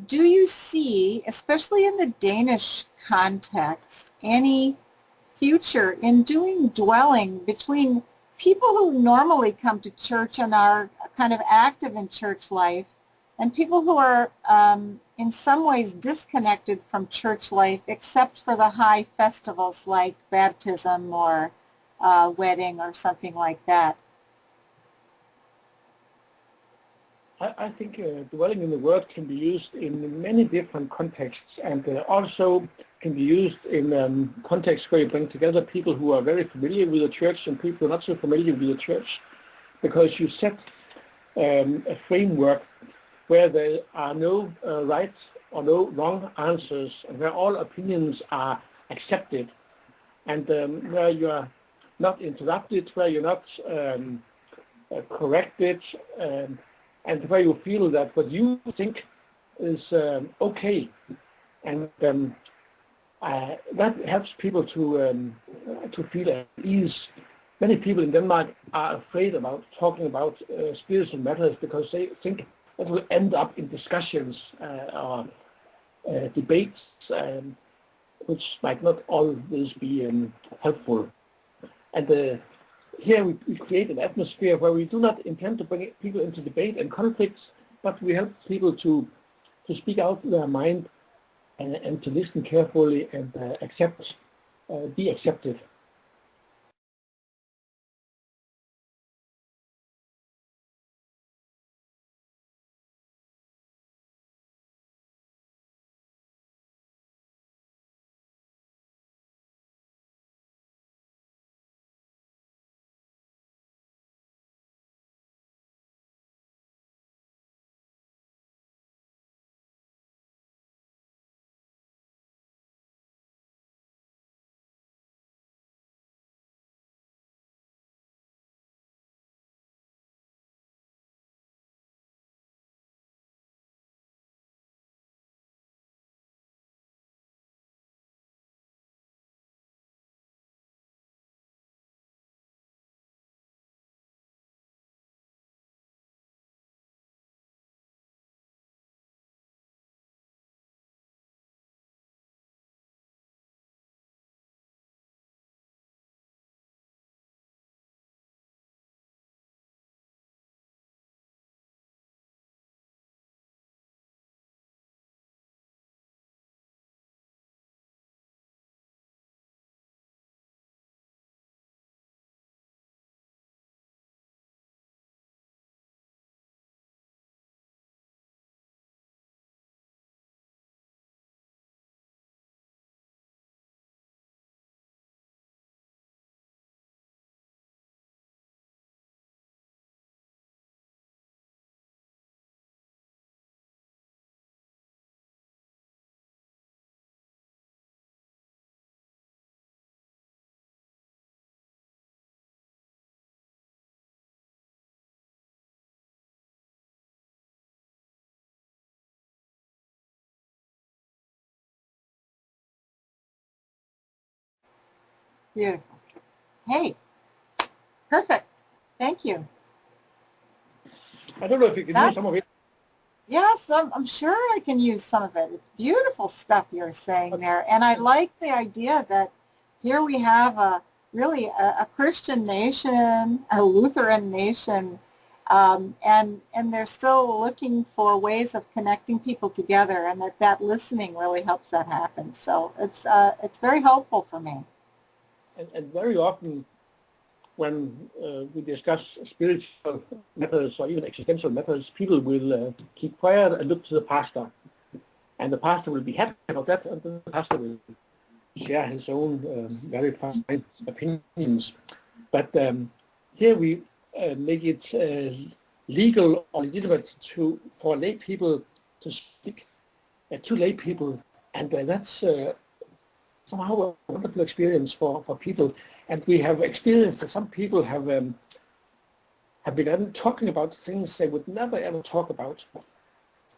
do you see, especially in the Danish context, any future in doing dwelling between people who normally come to church and are kind of active in church life and people who are in some ways disconnected from church life except for the high festivals like baptism or wedding or something like that? I think dwelling in the Word can be used in many different contexts, and also can be used in contexts where you bring together people who are very familiar with the church and people who are not so familiar with the church, because you set a framework where there are no right or no wrong answers, and where all opinions are accepted, and where you are not interrupted, where you're not corrected, and where you feel that what you think is okay, and that helps people to feel at ease. Many people in Denmark are afraid about talking about spiritual matters because they think that will end up in discussions or debates, which might not always be helpful. And here we create an atmosphere where we do not intend to bring people into debate and conflicts, but we help people to speak out their mind and to listen carefully and be accepted. Beautiful. Hey, perfect. Thank you. I don't know if you can use That's, some of it. yes, I'm sure I can use some of it. It's beautiful stuff you're saying there. And I like the idea that here we have really a Christian nation, a Lutheran nation, and they're still looking for ways of connecting people together, and that listening really helps that happen. So it's very helpful for me. And very often when we discuss spiritual matters or even existential matters, people will keep quiet and look to the pastor. And the pastor will be happy about that, and the pastor will share his own very fine opinions. But here we make it legal or legitimate for lay people to speak to lay people, and that's somehow a wonderful experience for people. And we have experienced that some people have begun talking about things they would never ever talk about.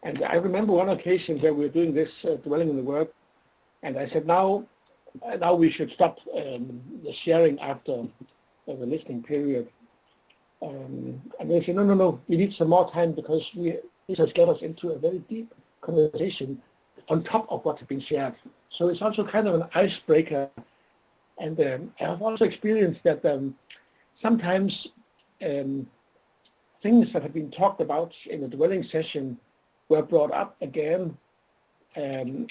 And I remember one occasion where we were doing this dwelling in the Word, and I said, now we should stop the sharing after the listening period. And they said, no, we need some more time because this has got us into a very deep conversation on top of what has been shared. So it's also kind of an icebreaker. And I have also experienced that sometimes things that have been talked about in a dwelling session were brought up again in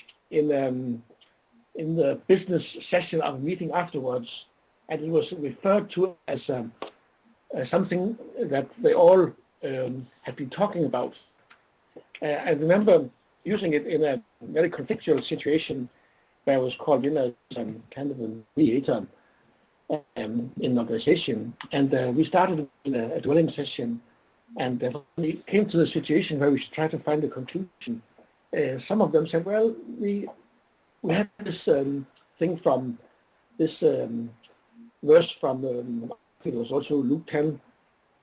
the business session of a meeting afterwards, and it was referred to as something that they all had been talking about. I remember using it in a very conflictual situation where I was called in as kind of a mediator in an organization, and we started in a dwelling session, and we came to the situation where we should try to find a conclusion. Some of them said, well, we had this thing from this verse from, I think it was also Luke 10,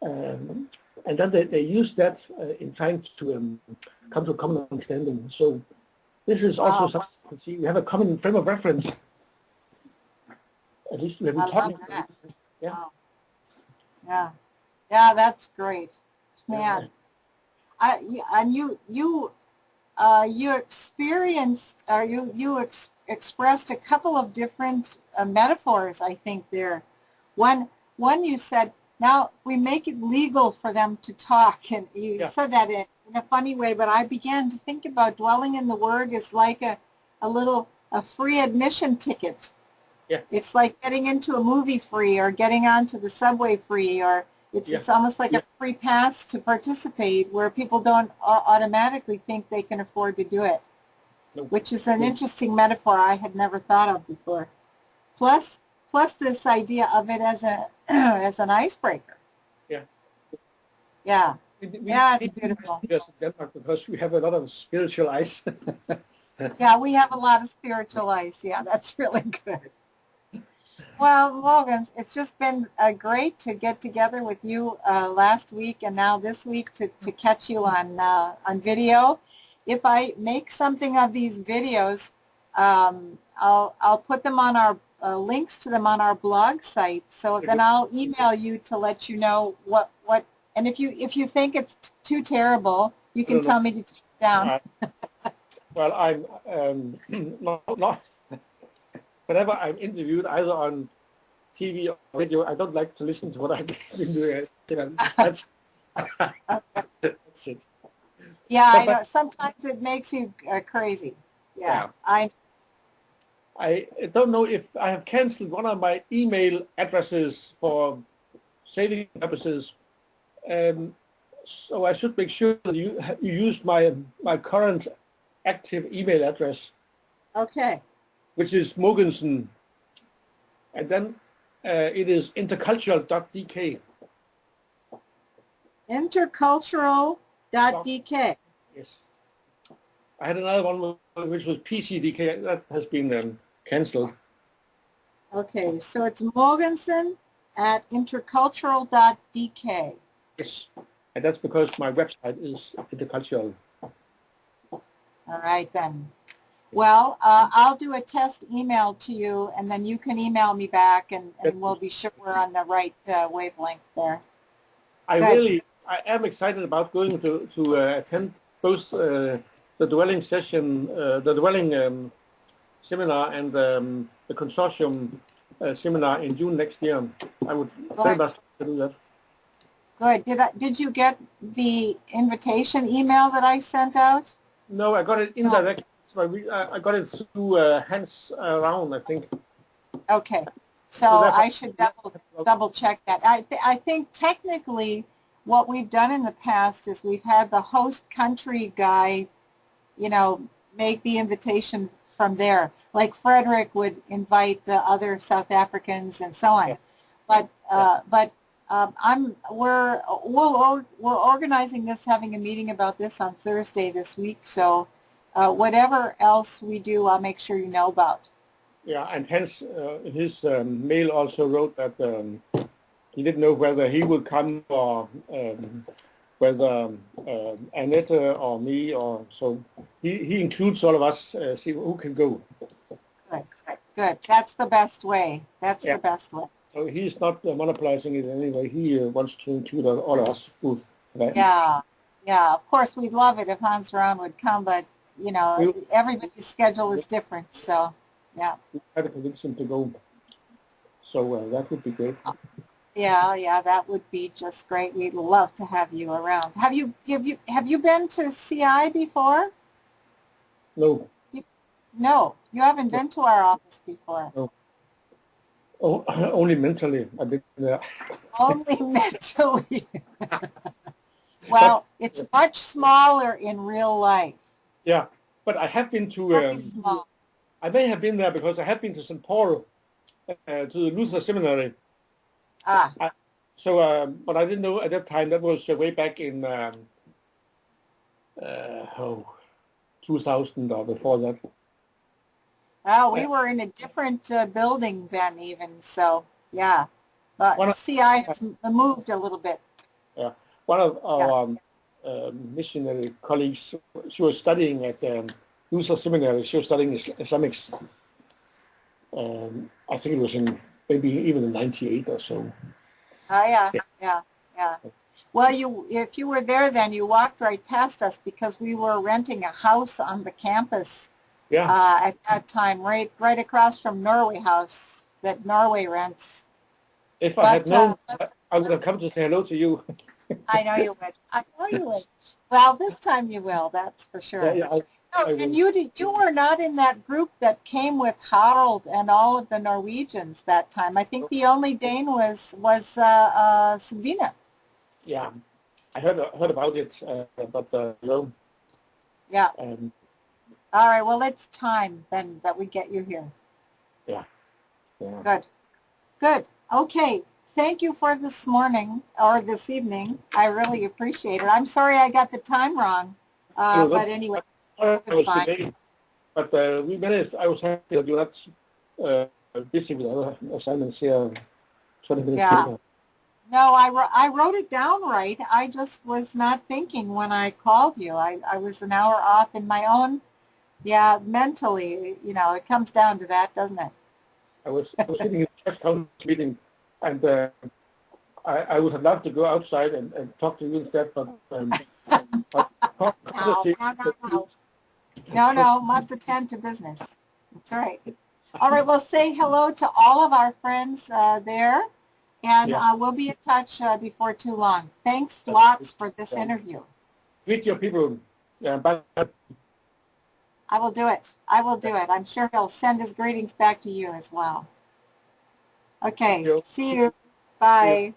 and then they used that in trying to come to a common understanding. So this is also something to see. We have a common frame of reference. At least we have been talking about it. Yeah. Wow. Yeah, that's great, man. You experienced, or you expressed a couple of different metaphors, I think there. One you said, now we make it legal for them to talk, and you said that in a funny way, but I began to think about dwelling in the Word is like a free admission ticket. Yeah. It's like getting into a movie free, or getting onto the subway free, or it's almost like a free pass to participate, where people don't automatically think they can afford to do it, which is an interesting metaphor I had never thought of before. Plus this idea of it as as an icebreaker. Yeah. Yeah. It's beautiful. Yes, Denmark, because we have a lot of spiritual ice. Yeah, we have a lot of spiritual ice. Yeah, that's really good. Well, Mogens, it's just been great to get together with you last week and now this week to catch you on video. If I make something of these videos, I'll put them on our links to them on our blog site. So then I'll email you to let you know what. And if you think it's too terrible, you can tell me to take it down. Well, I'm not. Whenever I'm interviewed, either on TV or radio, I don't like to listen to what I've been doing. That's it. Yeah, I know. Sometimes it makes you crazy. Yeah. I don't know if I have canceled one of my email addresses for saving purposes. So I should make sure that you use my current active email address. Okay. Which is Mogensen, and then it is intercultural.dk. Intercultural.dk. Yes. I had another one which was PCDK. That has been cancelled. Okay, so it's Mogensen at intercultural.dk. Yes, and that's because my website is intercultural. All right then. Well, I'll do a test email to you, and then you can email me back, and we'll be sure we're on the right wavelength there. I am excited about going to attend both the dwelling session, the dwelling seminar, and the consortium seminar in June next year. I would very much like to do that. Good. Did you get the invitation email that I sent out? No, I got it indirectly. I got it through Hans Round, I think. Okay, so I should double check that. I think technically what we've done in the past is we've had the host country guy, make the invitation from there. Like Frederick would invite the other South Africans and so on. Yeah. But we're organizing this, having a meeting about this on Thursday this week. So. Whatever else we do, I'll make sure you know about. Yeah, and hence in his mail also wrote that he didn't know whether he would come or whether Annette or me, or so he includes all of us, see who can go. Good. That's the best way. That's the best way. So he's not monopolizing it anyway. He wants to include all of us. Right? Yeah. Of course, we'd love it if Hans Ron would come, but you know, We'll everybody's schedule is different. So, yeah. try to convince them to go. So that would be great. Yeah, that would be just great. We'd love to have you around. Have you been to CI before? No, No, you haven't no, been to our office before. no. Oh, only mentally I've been there. Only mentally. But Well, it's much smaller in real life. yeah, but I have been Very to. small. I may have been there because I have been to St. Paul, to the Luther Seminary. Ah, I, so, but I didn't know at that time. That was way back in 2000 or before that. well, we Uh, were in a different building then even, so yeah. But one of CI has moved a little bit. uh, one of Yeah. our missionary colleagues, she was studying at Luther Seminary. She was studying Islamics. I think it was in maybe even in '98 or so. Oh, yeah, Yeah. yeah, yeah. Well, if you were there then, you walked right past us because we were renting a house on the campus Yeah. at that time, right across from Norway House that Norway rents. If I had But known, I would have come to say hello to you. I know you would. I know you would. Well, this time you will, that's for Yeah, sure. yeah, No, I and will. you were not in that group that came with Harald and all of the Norwegians that time. I think the only Dane was Sabina. Yeah, I heard about it, but no. Yeah. Um, All right. Well, it's time then that we get you here. yeah, yeah. Good. Good. Okay. Thank you for this morning or this evening. I really appreciate it. I'm sorry I got the time wrong. No, But anyway, I it was was fine. today, but we managed. I was happy that you're not busy with other assignments here 20 minutes Yeah. later. No, I wrote it down right. I just was not thinking when I called you. I was an hour off in my own, yeah, mentally, it comes down to that, doesn't it? I was sitting in a church council meeting, and I would have loved to go outside and talk to you instead, but No, no, no, no. No, no, must attend to business. That's right. All right, well, say hello to all of our friends there, and yeah. we'll be in touch before too long. Thanks lots for this interview. Greet your people. Bye. I will do it. I will do it. I'm sure he'll send his greetings back to you as well. Okay, see you. See you. Bye.